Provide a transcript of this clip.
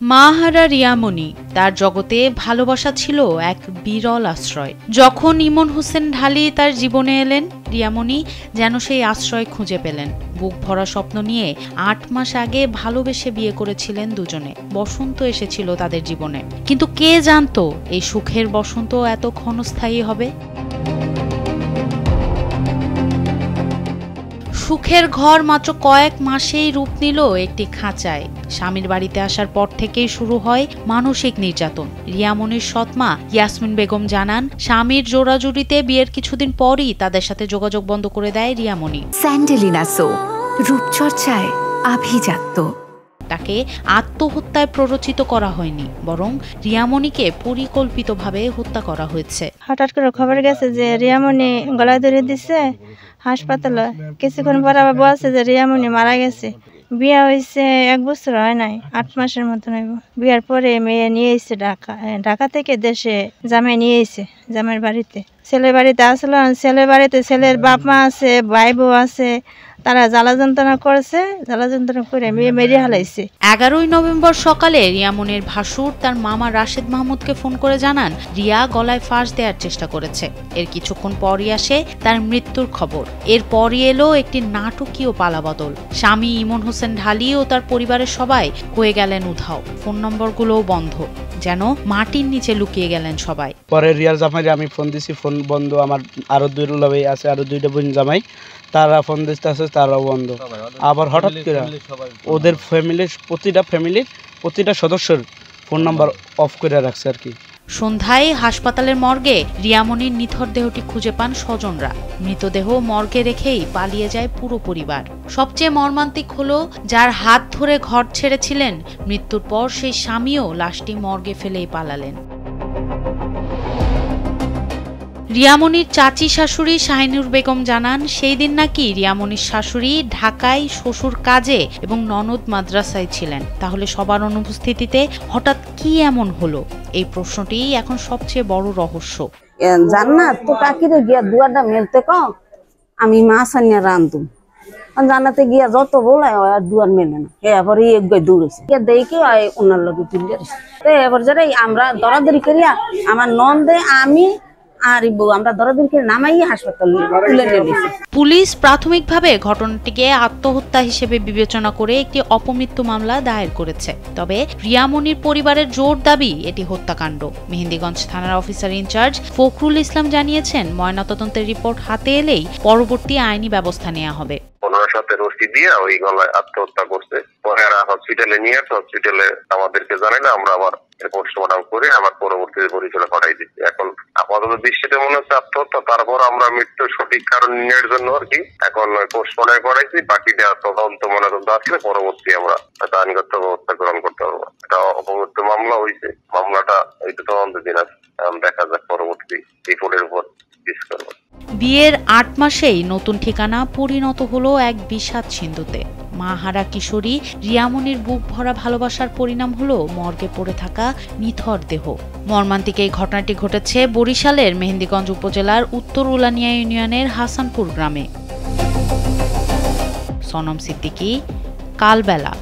মাহারা রিয়ামণি, তার জগতে ভালোবাসা ছিল এক বিরল আশ্রয়। যখন ইমন হোসেন ঢালি তার জীবনে এলেন, রিয়ামণি যেন সেই আশ্রয় খুঁজে পেলেন। বুক ভরা স্বপ্ন নিয়ে ৮ মাস আগে ভালোবেসে বিয়ে করেছিলেন দুজনে। বসন্ত এসেছিল তাদের জীবনে, কিন্তু কে জানতো এই সুখের বসন্ত এত ক্ষণস্থায়ী হবে। সুখের ঘর মাত্র কয়েক মাসেই রূপ নিল একটি খাঁচায়। স্বামীর বাড়িতে আসার পর থেকেই শুরু হয় মানসিক নির্যাতন। রিয়ামণির সৎমা ইয়াসমিন বেগম জানান, স্বামীর জোড়াজুড়িতে বিয়ের কিছুদিন পরই তাদের সাথে যোগাযোগ বন্ধ করে দেয় রিয়ামণি। স্যান্ডেলিনা সো, রূপচর্চায় আভিজাত্য। তাকে আত্মহত্যায় প্ররোচিত করা হয়নি, বরং রিয়ামণিকে পরিকল্পিতভাবে হত্যা করা হয়েছে। হঠাৎ করে খবর গেছে যে রিয়ামণি গলায় ধরে দিচ্ছে হাসপাতালে। কিছুক্ষণ পর আবার বলছে যে রিয়ামণি মারা গেছে। বিয়ে হয়েছে 1 বছর হয় নাই, 8 মাসের মতন হইব। বিয়ার পরে মেয়ে নিয়ে এসছে ঢাকা থেকে দেশে জামাই নিয়ে এসছে জামাইয়ের বাড়িতে। ছেলের বাড়িতে আসলো, ছেলের বাড়িতে ছেলের বাপ মা আছে, ভাই বউ আছে। তারা জ্বালা যন্ত্রণা করেছে, জ্বালা যন্ত্রণা করে মেয়ে মেরে হালাইছে। 11ই নভেম্বর সকালে রিয়ামণির ভাসুর তার মামা রাশেদ মাহমুদকে ফোন করে জানান, রিয়া গলায় ফাঁস দেওয়ার চেষ্টা করেছে। এর কিছুক্ষণ পরই আসে তার মৃত্যুর খবর। এরপরই এলো একটি নাটকীয় পালাবদল। স্বামী ইমন হোসেন ঢালি ও তার পরিবারের সবাই হয়ে গেলেন উধাও। ফোন নম্বরগুলোও বন্ধ, যেন মাটির নিচে লুকিয়ে গেলেন সবাই। পরে রিয়ার জামাইরে আমি ফোন দিছি, ফোন বন্ধ। আমার আরো 2 ভাই আছে, আরো 2টা বোন জামাই, তারা ফোন দিতে আছে, তারাও বন্ধ। আবার হঠাৎ করে ওদের প্রতিটা সদস্যের ফোন নাম্বার অফ করে রাখছে আর কি। সন্ধ্যায় হাসপাতালের মর্গে রিয়ামণির নিথর দেহটি খুঁজে পান স্বজনরা। মৃতদেহ মর্গে রেখেই পালিয়ে যায় পুরো পরিবার। সবচেয়ে মর্মান্তিক হলো, যার হাত ধরে ঘর ছেড়েছিলেন, মৃত্যুর পর সেই স্বামীও লাশটি মর্গে ফেলেই পালালেন। রিয়ামণির চাচি শাশুড়ি শাহিনুর বেগম জানান, সেই দিন নাকি রিয়ামণির শাশুড়ি ঢাকায় শ্বশুর কাজে এবং ননদ মাদ্রাসায় ছিলেন। তাহলে সবার অনুপস্থিতিতে হঠাৎ কি এমন হলো? এই প্রশ্নটি এখন সবচেয়ে বড় রহস্য। জান্নাত তো কাকিরে গিয়া দুয়ারটা মেলতে ক, আমি মাছ আনিয়া রান্ধুম। জানাতে গিয়া যত বলায় আর দুয়ার মেলে না। এরপরে এক গাই দৌড়েছে, দেখে ওনার লগে তুলে এবার যারা আমরা দরাদরি করিয়া আমার নন্দে আমি আর বউ আমরা দরাদরি করে নামাই হাসপাতালে তুলে নিয়েছি। পুলিশ প্রাথমিকভাবে ঘটনাটিকে আত্মহত্যা হিসেবে বিবেচনা করে একটি অপমৃত্যু মামলা দায়ের করেছে। তবে রিয়ামণির পরিবারের জোর দাবি এটি হত্যাকাণ্ড। মেহেন্দিগঞ্জ থানার অফিসার ইনচার্জ ফখরুল ইসলাম জানিয়েছেন, ময়নাতদন্তের রিপোর্ট হাতে এলেই পরবর্তী আইনি ব্যবস্থা নেওয়া হবে। ওনার সাথে রশি দিয়ে ওই গলায় আত্মহত্যা করছে। পরে হসপিটালে নিয়ে আসে, হসপিটালে আমাদেরকে জানাই না, আমরা আবার পোস্টমর্টম করে আবার পরবর্তী পরিচয় পাঠাই দিচ্ছি। এখন আপাতত দৃষ্টিতে মনে হচ্ছে আত্মহত্যা, তারপর আমরা মৃত্যুর সঠিক কারণ নির্ণয়ের জন্য আর কি এখন পোস্টমর্টম করাইছি। বাকিটা তদন্ত ময়নাতদন্ত আসলে পরবর্তী আমরা আইনগত ব্যবস্থা গ্রহণ করতে পারবো। এটা অপমৃত্যু মামলা হয়েছে, মামলাটা এইটা তদন্তের দিন আছে, দেখা যাক পরবর্তী রিপোর্টের উপর পেশ করবো। বিয়ের 8 মাসেই নতুন ঠিকানা পরিণত হলো এক বিষাদ সিন্ধুতে। মাহারা কিশোরী রিয়ামণির বুক ভরা ভালোবাসার পরিণাম হলো মর্গে পড়ে থাকা নিথর দেহ। মর্মান্তিক এই ঘটনাটি ঘটেছে বরিশালের মেহেন্দিগঞ্জ উপজেলার উত্তর উলানিয়া ইউনিয়নের হাসানপুর গ্রামে। সনম সিদ্দিকী, কালবেলা।